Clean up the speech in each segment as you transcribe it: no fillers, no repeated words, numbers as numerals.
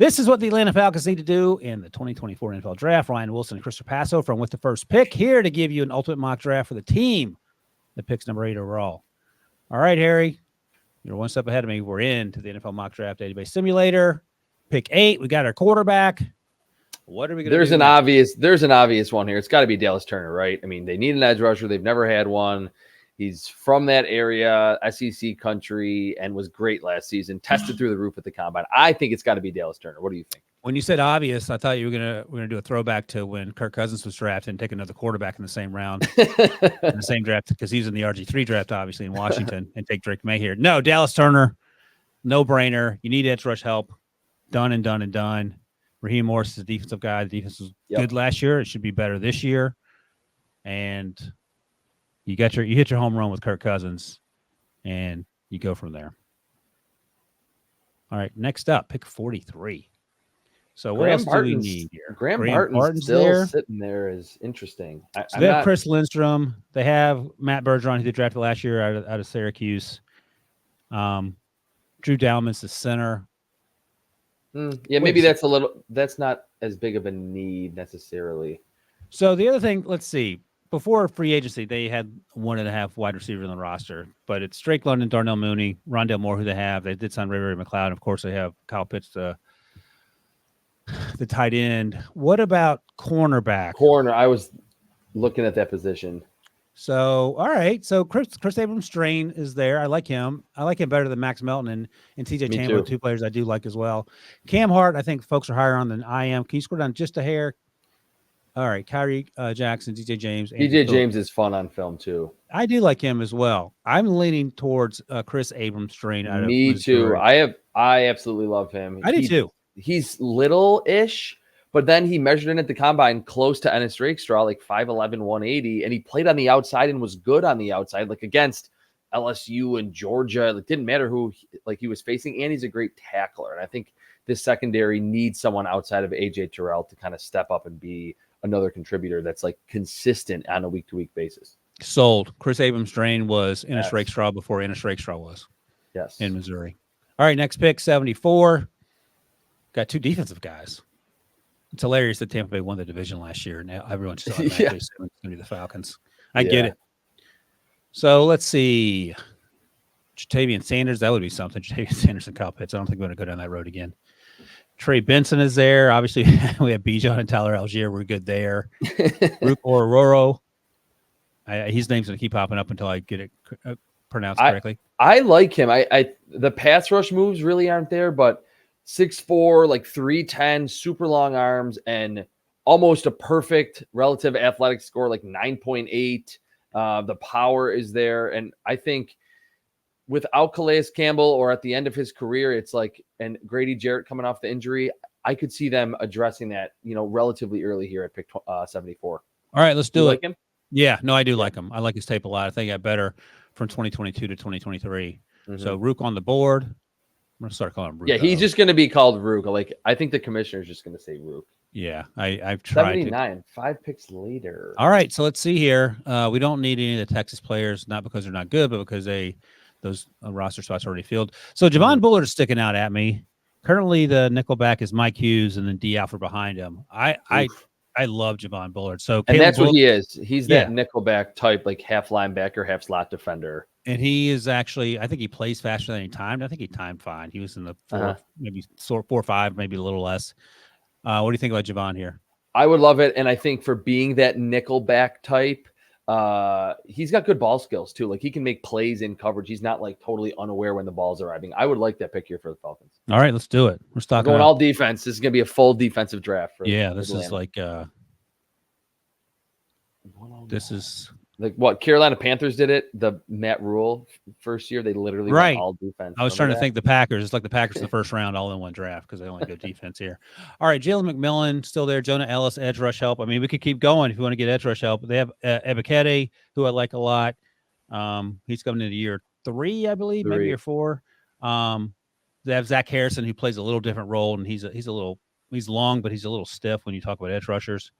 This is what the Atlanta Falcons need to do in the 2024 NFL Draft. Ryan Wilson and Chris Passo from With the First Pick here to give you an ultimate mock draft for the team that picks number 8 overall. All right, Harry, you're one step ahead of me. We're into the NFL Mock Draft Database Simulator. Pick 8. We got our quarterback. What are we going to do? There's an obvious one here. It's got to be Dallas Turner, right? I mean, they need an edge rusher. They've never had one. He's from that area, SEC country, and was great last season. Tested through the roof at the combine. I think it's got to be Dallas Turner. What do you think? When you said obvious, I thought you were gonna do a throwback to when Kirk Cousins was drafted and take another quarterback in the same round, in the same draft, because he's in the RG3 draft, obviously in Washington, and take Drake May here. No, Dallas Turner, no brainer. You need edge rush help. Done and done and done. Raheem Morris is a defensive guy. The defense was good last year. It should be better this year. And you hit your home run with Kirk Cousins, and you go from there. All right, next up, pick 43. So what else do we need here? Graham Barton's still there. Sitting there is interesting. They have Chris Lindstrom. They have Matt Bergeron, who they drafted last year out of Syracuse. Drew Dalman's the center. Yeah, maybe that's not as big of a need necessarily. So the other thing, let's see. Before free agency, they had 1.5 wide receivers on the roster, but it's Drake London, Darnell Mooney, Rondale Moore, who they have. They did sign Ray McLeod. And of course, they have Kyle Pitts, the tight end. What about cornerback? I was looking at that position. So, all right. So Chris Abrams-Strain is there. I like him. I like him better than Max Melton and TJ Chandler, two players I do like as well. Cam Hart, I think folks are higher on than I am. Can you scroll down just a hair? All right. Kyrie Jackson, DJ James. DJ James is fun on film too. I do like him as well. I'm leaning towards Chris Abrams-Strain. Me too. I absolutely love him. I do too. He's little-ish, but then he measured in at the combine close to Ennis Rakestraw, like 5'11", 180, and he played on the outside and was good on the outside, like against LSU and Georgia. It didn't matter who he was facing, and he's a great tackler. And I think this secondary needs someone outside of AJ Terrell to kind of step up and be another contributor that's like consistent on a week-to-week basis. Sold. Chris Abrams-Strain was Ennis Rakestraw before Ennis Rakestraw was. Yes. In Missouri. All right, next pick, 74. Got 2 defensive guys. It's hilarious that Tampa Bay won the division last year. Now everyone's just automatically assuming it's going to be the Falcons. I get it. So let's see. Jatavian Sanders, that would be something. Jatavian Sanders and Kyle Pitts. I don't think we're going to go down that road again. Trey Benson is there. Obviously, we have Bijan and Tyler Algier. We're good there. Rook Ororo. His name's going to keep popping up until I get it pronounced correctly. I like him. The pass rush moves really aren't there, but 6'4", like 310, super long arms, and almost a perfect relative athletic score, like 9.8. The power is there. And I think without Calais Campbell or at the end of his career, it's like, and Grady Jarrett coming off the injury, I could see them addressing that, relatively early here at pick 74. All right, let's do it. Like him? Yeah, no, I do like him. I like his tape a lot. I think he got better from 2022 to 2023. Mm-hmm. So Rook on the board. I'm going to start calling him Rook. Yeah, he's just going to be called Rook. Like, I think the commissioner is just going to say Rook. Yeah, I've tried 79, 5 picks later. All right, so let's see here. We don't need any of the Texas players, not because they're not good, but because those roster spots are already filled. So Javon Bullard is sticking out at me. Currently, the nickelback is Mike Hughes and then D. Alford behind him. I love Javon Bullard. So and that's what he is. He's that nickelback type, like half linebacker, half slot defender. And he is actually, I think he plays faster than he timed. I think he timed fine. He was in the 4.5, maybe a little less. What do you think about Javon here? I would love it. And I think for being that nickelback type, he's got good ball skills too. Like he can make plays in coverage. He's not like totally unaware when the ball's arriving. I would like that pick here for the Falcons. All right, let's do it. We're going all defense. This is going to be a full defensive draft. This is like this is like what Carolina Panthers did it. The Matt Rule first year, they literally went all defense. I was trying to think the Packers. It's like the Packers in the first round, all in one draft because they only go defense here. All right, Jalen McMillan still there. Jonah Ellis, edge rush help. I mean, we could keep going if you want to get edge rush help. They have Ebiketie, who I like a lot. He's coming into year 3, I believe, maybe year 4. They have Zach Harrison, who plays a little different role, and he's long, but he's a little stiff when you talk about edge rushers.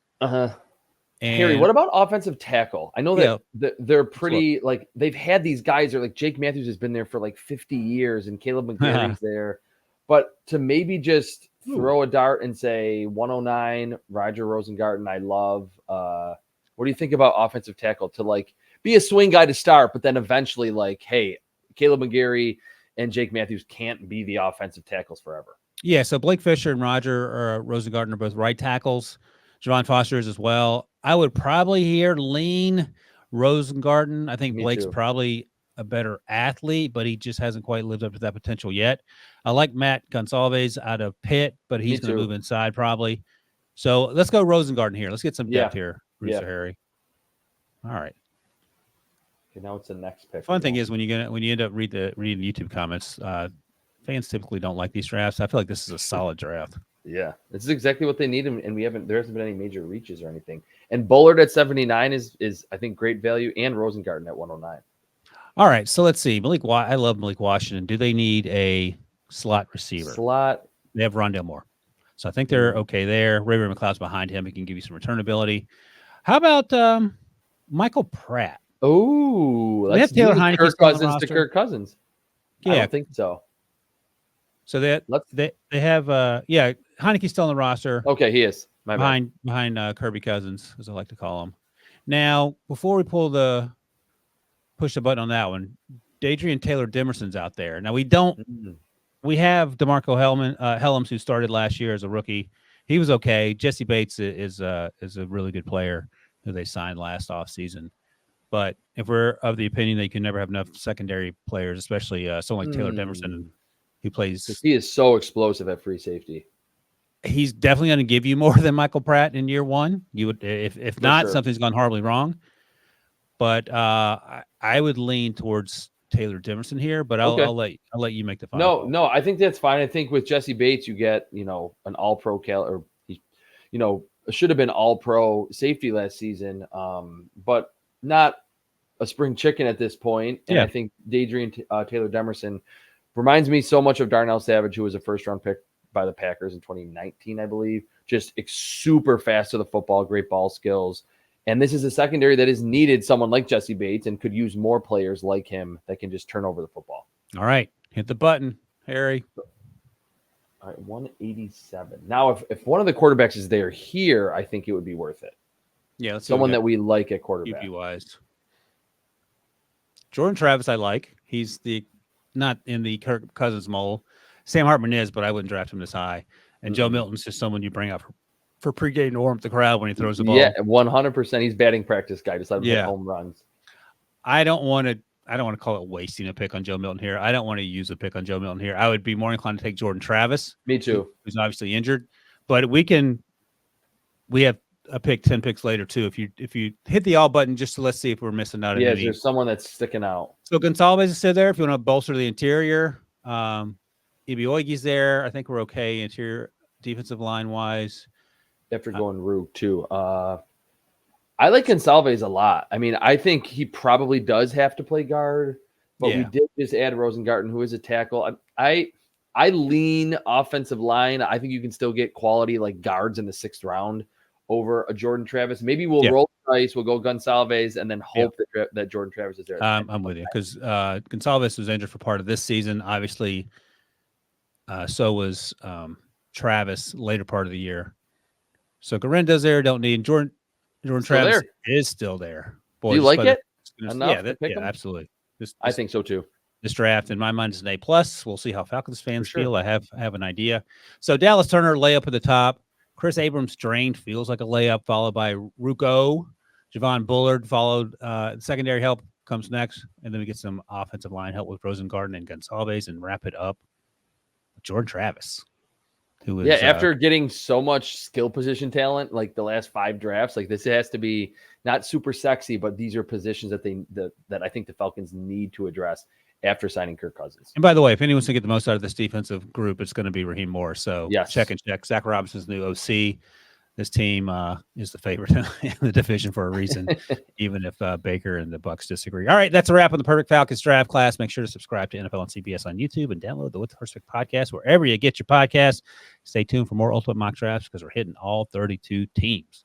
And Harry, what about offensive tackle? I know that they're pretty like they've had these guys. Are like Jake Matthews has been there for like 50 years, and Caleb McGarry's there. But to maybe just throw a dart and say 109, Roger Rosengarten. I love. What do you think about offensive tackle to like be a swing guy to start, but then eventually like, hey, Caleb McGarry and Jake Matthews can't be the offensive tackles forever. Yeah, so Blake Fisher and Roger Rosengarten are both right tackles. Javon Foster is as well. I would probably here lean Rosengarten. I think Me Blake's too. probably a better athlete, but he just hasn't quite lived up to that potential yet. I like Matt Gonsalves out of Pitt, but he's going to move inside probably. So let's go Rosengarten here. Let's get some depth here, Rooster Harry. All right. Okay, now it's the next pick. Fun thing is when you end up reading YouTube comments, fans typically don't like these drafts. I feel like this is a solid draft. Yeah, this is exactly what they need, and there hasn't been any major reaches or anything. And Bullard at 79 is I think great value, and Rosengarten at 109. All right, so let's see. I love Malik Washington. Do they need a slot receiver? They have Rondale Moore, so I think they're okay there. Ray McLeod's behind him. He can give you some return ability. How about Michael Pratt? Oh, let's do Kirk Cousins to Kirk Cousins. Yeah, I don't think so. So they have Heineke's still on the roster. Okay, he is behind Kirby Cousins, as I like to call him. Now, before we push the button on that one, Dadrian Taylor Demerson's out there. Now we have DeMarco Helms, who started last year as a rookie. He was okay. Jesse Bates is a really good player who they signed last offseason. But if we're of the opinion that you can never have enough secondary players, especially someone like Taylor Demerson, who plays, he is so explosive at free safety. He's definitely going to give you more than Michael Pratt in year one. You would, if not, something's gone horribly wrong. But I would lean towards Taylor Demerson here. But I'll let you make the final. No, I think that's fine. I think with Jesse Bates, you get an All-Pro or should have been All-Pro safety last season, but not a spring chicken at this point. And I think Dadrian Taylor Demerson reminds me so much of Darnell Savage, who was a first-round pick by the Packers in 2019, I believe. Just super fast to the football, great ball skills. And this is a secondary that has needed someone like Jesse Bates and could use more players like him that can just turn over the football. All right. Hit the button, Harry. All right, 187. Now, if one of the quarterbacks is there here, I think it would be worth it. Yeah, let's someone that we like at quarterback. QB-wise. Jordan Travis, I like. He's not in the Kirk Cousins mold. Sam Hartman is, but I wouldn't draft him this high. And Joe Milton's just someone you bring up for pregame to warm up the crowd when he throws the ball. Yeah, 100%. He's batting practice guy. Just let him hit home runs. I don't want to call it wasting a pick on Joe Milton here. I don't want to use a pick on Joe Milton here. I would be more inclined to take Jordan Travis. Me too. Who's obviously injured. But we have a pick 10 picks later too. If you hit the all button just to let's see if we're missing out. Yeah, there's someone that's sticking out. So Gonsalves is still there. If you want to bolster the interior, Ibioigi's there. I think we're okay interior defensive line wise. After going Rook too. I like Gonsalves a lot. I mean, I think he probably does have to play guard, but we did just add Rosengarten, who is a tackle. I lean offensive line. I think you can still get quality like guards in the 6th round over a Jordan Travis. Maybe we'll roll the dice. We'll go Gonsalves and then hope that Jordan Travis is there. I'm with you because Gonsalves was injured for part of this season. Obviously, so was Travis later part of the year. So Garenda's there. Don't need Jordan Travis is still there. Boys, do you like it? Absolutely. I think so too. This draft, in my mind, is an A+. We'll see how Falcons fans feel. I have an idea. So Dallas Turner, layup at the top. Chris Abrams drained, feels like a layup, followed by Ruco. Javon Bullard followed. Secondary help comes next. And then we get some offensive line help with Rosengarten and Gonsalves and wrap it up with Jordan Travis. Who is, after getting so much skill position talent, like the last 5 drafts, like this has to be not super sexy, but these are positions that I think the Falcons need to address after signing Kirk Cousins. And by the way, if anyone's going to get the most out of this defensive group, it's going to be Raheem Morris. So check. Zach Robinson's new OC. This team is the favorite in the division for a reason, even if Baker and the Bucs disagree. All right, that's a wrap on the Perfect Falcons draft class. Make sure to subscribe to NFL on CBS on YouTube and download the With the Perfect podcast wherever you get your podcasts. Stay tuned for more Ultimate Mock Drafts because we're hitting all 32 teams.